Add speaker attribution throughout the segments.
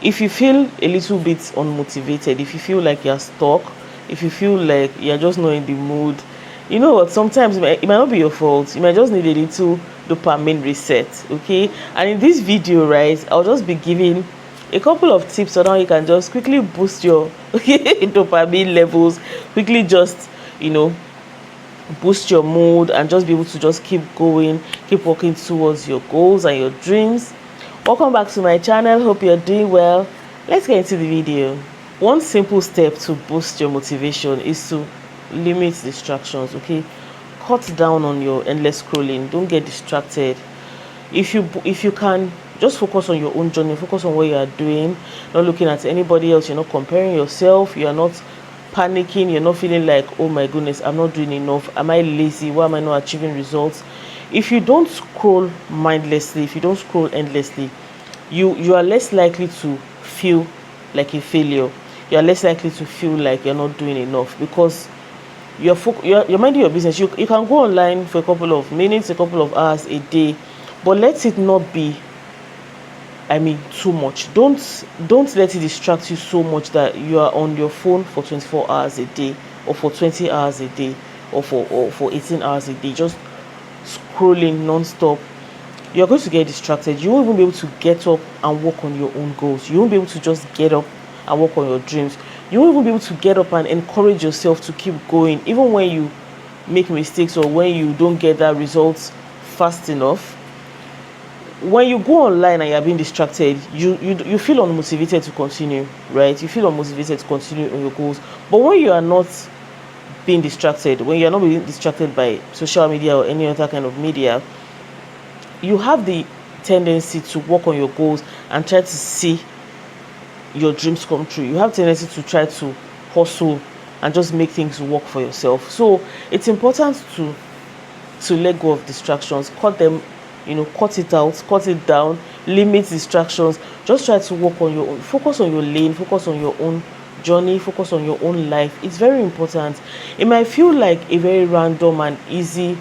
Speaker 1: If you feel a little bit unmotivated, if you feel like you're stuck, if you feel like you're just not in the mood, you know what, sometimes it might not be your fault. You might just need a little dopamine reset. Okay, and in this video, right, I'll just be giving a couple of tips on how you can just quickly boost your dopamine levels, quickly just, you know, boost your mood and just be able to just keep going, keep working towards your goals and your dreams. Welcome back to my channel. Hope you're doing well. Let's get into the video. One simple step to boost your motivation is to limit distractions. Okay, cut down on your endless scrolling. Don't get distracted. If you can, just focus on your own journey, focus on what you are doing, not looking at anybody else. You're not comparing yourself, you're not panicking, you're not feeling like, oh my goodness, I'm not doing enough, am I lazy, why am I not achieving results? If you don't scroll mindlessly, if you don't scroll endlessly, you are less likely to feel like a failure. You are less likely to feel like you're not doing enough, because you're minding your business. You can go online for a couple of minutes, a couple of hours a day, but let it not be, too much. Don't let it distract you so much that you are on your phone for 24 hours a day, or for 20 hours a day, or for 18 hours a day, just scrolling non-stop. You're going to get distracted. You won't even be able to get up and work on your own goals. You won't be able to just get up and work on your dreams. You won't even be able to get up and encourage yourself to keep going, even when you make mistakes or when you don't get that results fast enough. When you go online and you're being distracted, you feel unmotivated to continue, right? You feel unmotivated to continue on your goals. But when you are not being distracted, when you're not being distracted by social media or any other kind of media, you have the tendency to work on your goals and try to see your dreams come true. You have tendency to try to hustle and just make things work for yourself. So it's important to let go of distractions, cut them, cut it out, cut it down, limit distractions. Just try to work on your own, focus on your lane, focus on your own journey, focus on your own life. It's very important. It might feel like a very random and easy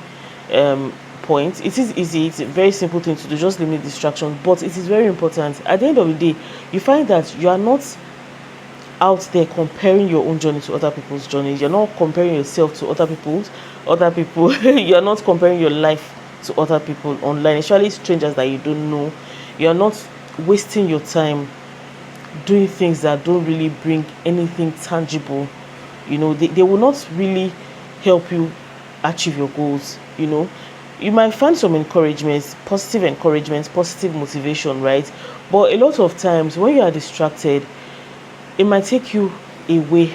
Speaker 1: point. It is easy, it's a very simple thing to do, just limit distractions, but it is very important. At the end of the day, you find that you are not out there comparing your own journey to other people's journeys. You're not comparing yourself to other people. You're not comparing your life to other people online, especially strangers that you don't know. You're not wasting your time doing things that don't really bring anything tangible. They will not really help you achieve your goals. You might find some encouragement, positive motivation, right? But a lot of times when you are distracted, it might take you away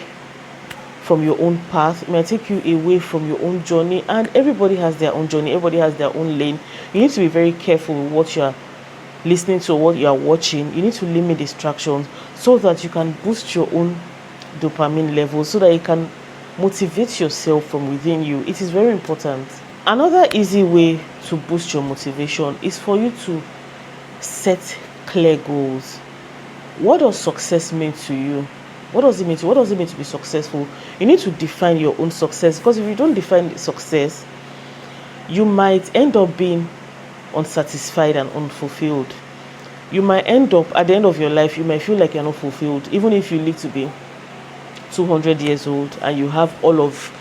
Speaker 1: from your own path. It might take you away from your own journey. And everybody has their own journey. Everybody has their own lane. You need to be very careful with what you are listening to, what you are watching. You need to limit distractions so that you can boost your own dopamine levels, so that you can motivate yourself from within you. It is very important. Another easy way to boost your motivation is for you to set clear goals. What does success mean to you? What does it mean to be successful? You need to define your own success, because if you don't define success, you might end up being unsatisfied and unfulfilled. You might end up, at the end of your life, you might feel like you're not fulfilled, even if you live to be 200 years old and you have all of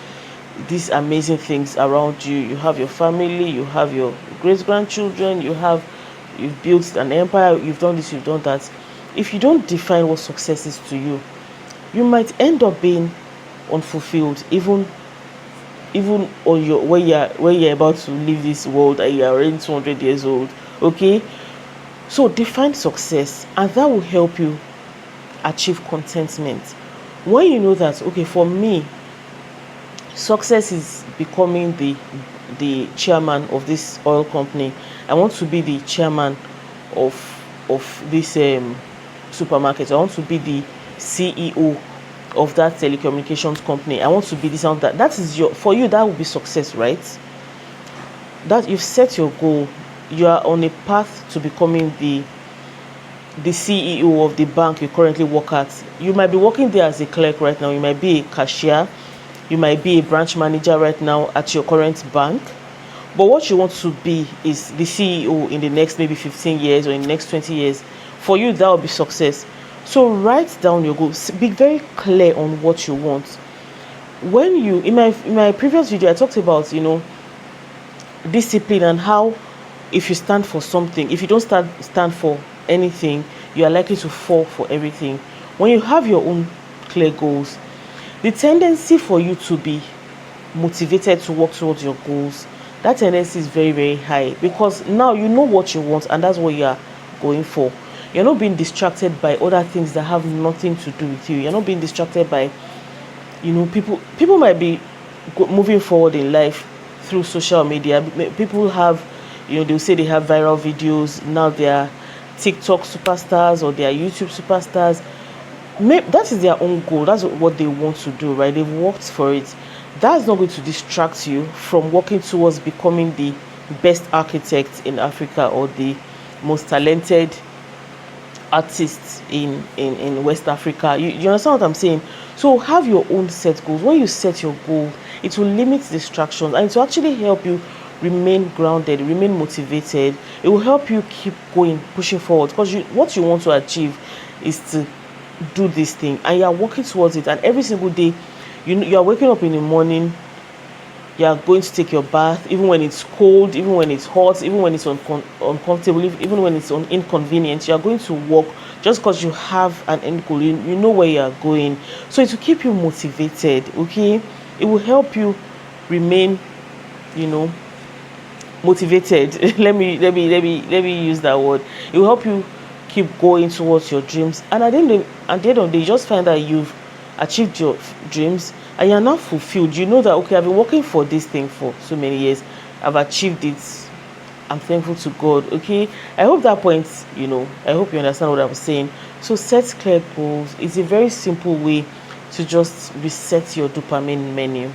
Speaker 1: these amazing things around you. You have your family, you have your great-grandchildren, you've built an empire, you've done this, you've done that. If you don't define what success is to you, you might end up being unfulfilled, even on your when you're about to leave this world and you're already 200 years old. Okay, so define success, and that will help you achieve contentment. When you know that, okay, for me, success is becoming the chairman of this oil company. I want to be the chairman of this supermarket. I want to be the CEO of that telecommunications company. I want to be this and that. That is for you, that will be success, right? That you've set your goal. You are on a path to becoming the CEO of the bank you currently work at. You might be working there as a clerk right now. You might be a cashier. You might be a branch manager right now at your current bank. But what you want to be is the CEO in the next maybe 15 years or in the next 20 years. For you, that will be success. So write down your goals, be very clear on what you want. When you, in my previous video, I talked about, discipline, and how if you stand for something, if you don't stand for anything, you are likely to fall for everything. When you have your own clear goals, the tendency for you to be motivated to work towards your goals, that tendency is very, very high, because now you know what you want and that's what you are going for. You're not being distracted by other things that have nothing to do with you. You're not being distracted by, people might be moving forward in life through social media. People have, they'll say they have viral videos. Now they are TikTok superstars or they are YouTube superstars. That is their own goal. That's what they want to do, right? They've worked for it. That's not going to distract you from working towards becoming the best architect in Africa or the most talented artists in West Africa. You understand what I'm saying? So have your own set goals. When you set your goal, it will limit distractions and it will actually help you remain grounded, remain motivated. It will help you keep going, pushing forward, because what you want to achieve is to do this thing and you are working towards it. And every single day, you are waking up in the morning, you are going to take your bath, even when it's cold, even when it's hot, even when it's uncomfortable, even when it's inconvenient. You are going to work just because you have an end goal. You know where you are going, so it will keep you motivated. Okay, it will help you remain, motivated. let me use that word. It will help you keep going towards your dreams, and at the end of the day, you just find that you've achieved your dreams and you're now fulfilled. You know that, okay, I've been working for this thing for so many years, I've achieved it, I'm thankful to God. Okay, I hope that point, I hope you understand what I'm saying. So set clear goals. It's a very simple way to just reset your dopamine menu.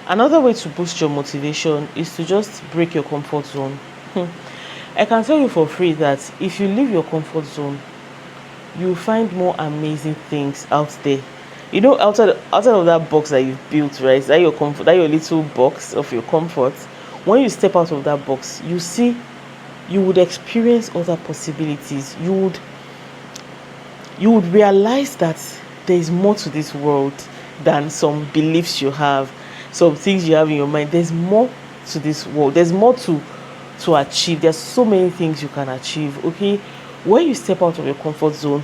Speaker 1: Another way to boost your motivation is to just break your comfort zone. I can tell you for free that if you leave your comfort zone, you'll find more amazing things out there. Outside of that box that you've built, right? That your comfort, that your little box of your comfort. When you step out of that box, you would experience other possibilities. You would realize that there is more to this world than some beliefs you have, some things you have in your mind. There's more to this world. There's more to achieve. There's so many things you can achieve. Okay, when you step out of your comfort zone,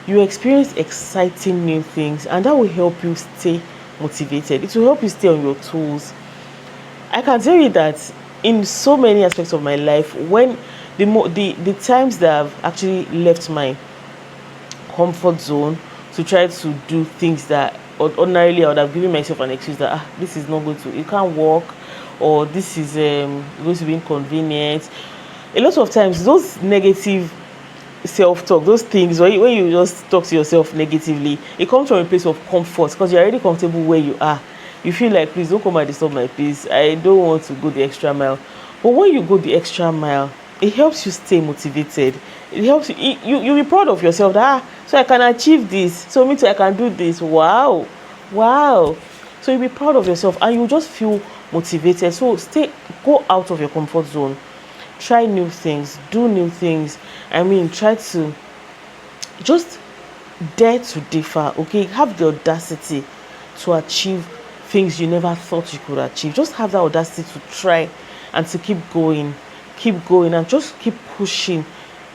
Speaker 1: you experience exciting new things, and that will help you stay motivated. It will help you stay on your toes. I can tell you that in so many aspects of my life, when the times that I've actually left my comfort zone to try to do things that ordinarily I would have given myself an excuse that this is not going to, it can't work, or this is going to be inconvenient. A lot of times those negative self-talk, those things, when you just talk to yourself negatively, it comes from a place of comfort, because you're already comfortable where you are. You feel like, please don't come and disturb my peace, I don't want to go the extra mile. But when you go the extra mile, it helps you stay motivated. It helps you'll be proud of yourself that so I can achieve this, so me too, I can do this. Wow. So you'll be proud of yourself and you just feel motivated. So go out of your comfort zone, try new things, do new things. Try to just dare to differ. Okay, have the audacity to achieve things you never thought you could achieve. Just have that audacity to try and to keep going and just keep pushing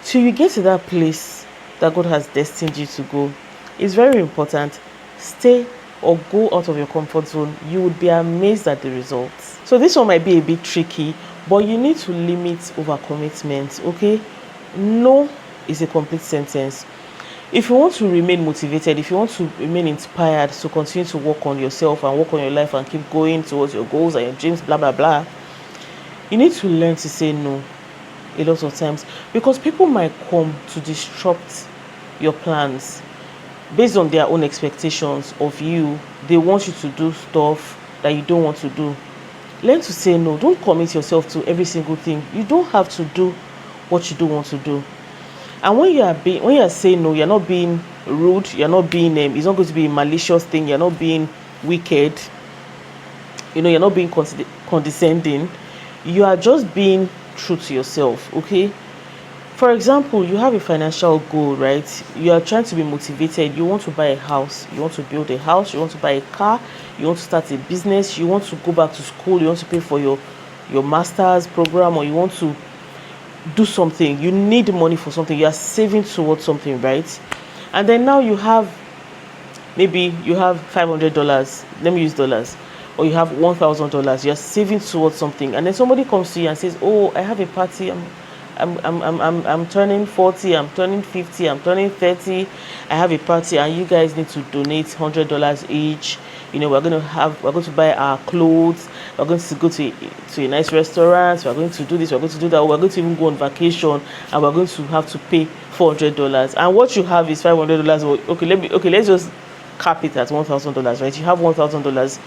Speaker 1: till you get to that place that God has destined you to go. It's very important. Stay or go out of your comfort zone. You would be amazed at the results. So this one might be a bit tricky, but you need to limit overcommitment. Okay, no is a complete sentence. If you want to remain motivated, if you want to remain inspired to continue to work on yourself and work on your life and keep going towards your goals and your dreams, blah blah blah, you need to learn to say no a lot of times, because people might come to disrupt your plans based on their own expectations of you. They want you to do stuff that you don't want to do. Learn to say no. Don't commit yourself to every single thing. You don't have to do what you don't want to do. And when you are saying no, you're not being rude, you're not being it's not going to be a malicious thing, you're not being wicked, you're not being condescending. You are just being true to yourself. Okay, For example, you have a financial goal, right? You are trying to be motivated. You want to buy a house, you want to build a house, you want to buy a car, you want to start a business, you want to go back to school, you want to pay for your master's program, or you want to do something. You need money for something. You are saving towards something, right? And then now you have, maybe you have $500. Let me use dollars. Or you have $1,000. You're saving towards something, and then somebody comes to you and says, "Oh, I have a party. I'm turning 40. I'm turning 50. I'm turning 30. I have a party, and you guys need to donate $100 each. We're going to buy our clothes. We're going to go to a nice restaurant. We're going to do this. We're going to do that. We're going to even go on vacation, and we're going to have to pay $400. And what you have is $500. Okay, let's just cap it at $1,000, right? You have $1,000.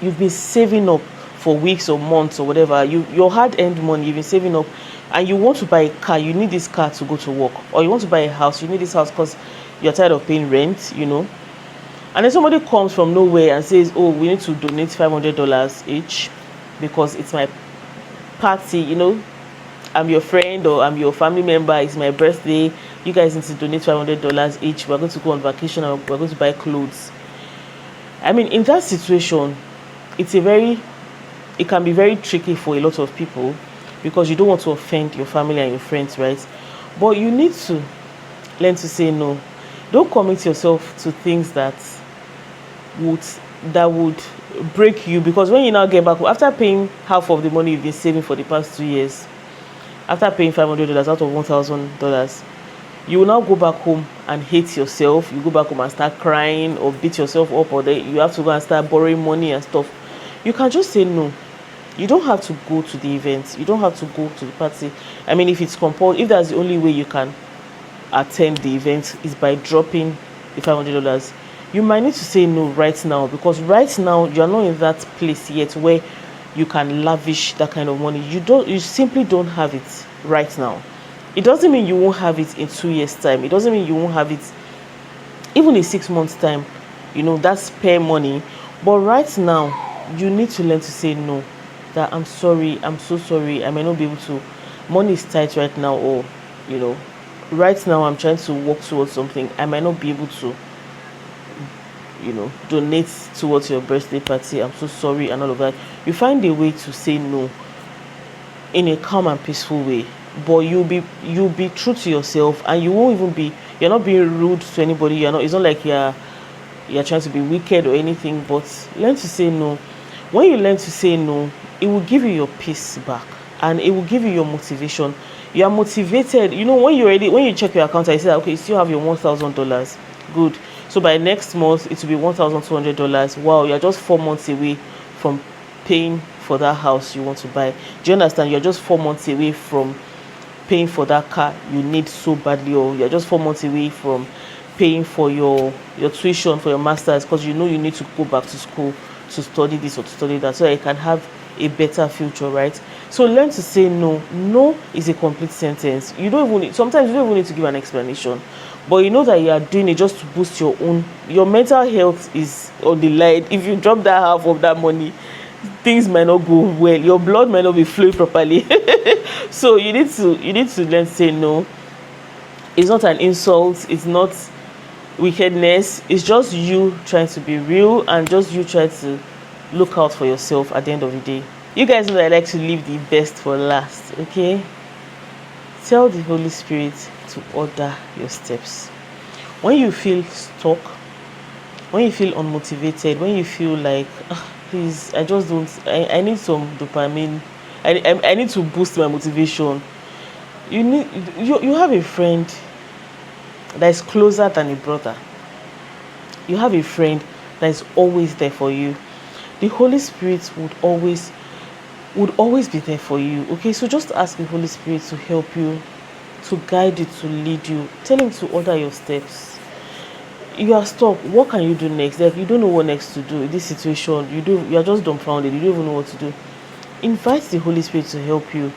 Speaker 1: You've been saving up for weeks or months or whatever. Your hard-earned money, you've been saving up, and you want to buy a car. You need this car to go to work. Or you want to buy a house. You need this house because you're tired of paying rent. And then somebody comes from nowhere and says, "Oh, we need to donate $500 each because it's my party. I'm your friend or I'm your family member. It's my birthday. You guys need to donate $500 each. We're going to go on vacation and we're going to buy clothes." I mean, in that situation, it can be very tricky for a lot of people because you don't want to offend your family and your friends, right? But you need to learn to say no. Don't commit yourself to things that would break you, because when you now get back after paying half of the money you've been saving for the past 2 years, after paying $500 out of $1,000, you will now go back home and hate yourself. You go back home and start crying or beat yourself up, or you have to go and start borrowing money and stuff. You can just say no. You don't have to go to the event. You don't have to go to the party. I mean, if it's compulsory, if that's the only way you can attend the event is by dropping the $500, you might need to say no right now, because right now you're not in that place yet where you can lavish that kind of money. You simply don't have it right now. It doesn't mean you won't have it in 2 years' time. It doesn't mean you won't have it even in 6 months' time. That's spare money. But right now, you need to learn to say no. That I'm sorry, I'm so sorry, I may not be able to. Money is tight right now, or right now I'm trying to work towards something. I might not be able to, donate towards your birthday party. I'm so sorry, and all of that. You find a way to say no in a calm and peaceful way. But you'll be true to yourself, and you're not being rude to anybody. It's not like you're trying to be wicked or anything, but learn to say no. When you learn to say no, it will give you your peace back, and it will give you your motivation. You are motivated. When you check your account and you say, okay, you still have your $1,000. Good. So by next month, it will be $1,200. Wow, you're just 4 months away from paying for that house you want to buy. Do you understand? You're just 4 months away from paying for that car you need so badly, or you're just 4 months away from paying for your tuition for your master's, because you need to go back to school to study this or to study that, so that you can have a better future, right? So learn to say no. No is a complete sentence. Sometimes you don't even need to give an explanation, but you know that you are doing it just to boost your mental health is on the line. If you drop that half of that money, things might not go well. Your blood might not be flowing properly. So you need to learn to say no. It's not an insult. It's not wickedness. It's just you trying to be real, and just you trying to look out for yourself at the end of the day. You guys know that I like to leave the best for last, okay? Tell the Holy Spirit to order your steps. When you feel stuck, when you feel unmotivated, when you feel like, please, I need some dopamine, I need to boost my motivation. You have a friend that is closer than a brother. You have a friend that is always there for you. The Holy Spirit would always be there for you. Okay, so just ask the Holy Spirit to help you, to guide you, to lead you. Tell him to order your steps. You are stuck. What can you do next? Like, you don't know what next to do in this situation. You are just dumbfounded. You don't even know what to do. Invite the Holy Spirit to help you.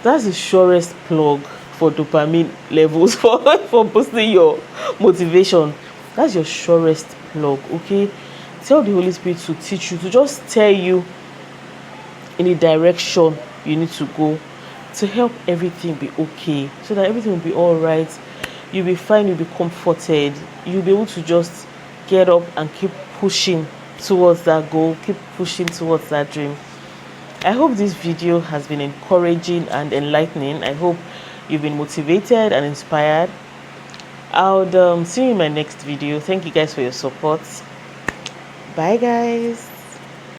Speaker 1: That's the surest plug for dopamine levels, for boosting your motivation. That's your surest plug. Okay, tell the Holy Spirit to teach you, to just tell you in the direction you need to go. to help everything be okay, so that everything will be all right. You'll be fine, you'll be comforted, you'll be able to just get up and keep pushing towards that goal, keep pushing towards that dream. I hope this video has been encouraging and enlightening. I hope you've been motivated and inspired. I'll see you in my next video. Thank you guys for your support. Bye guys.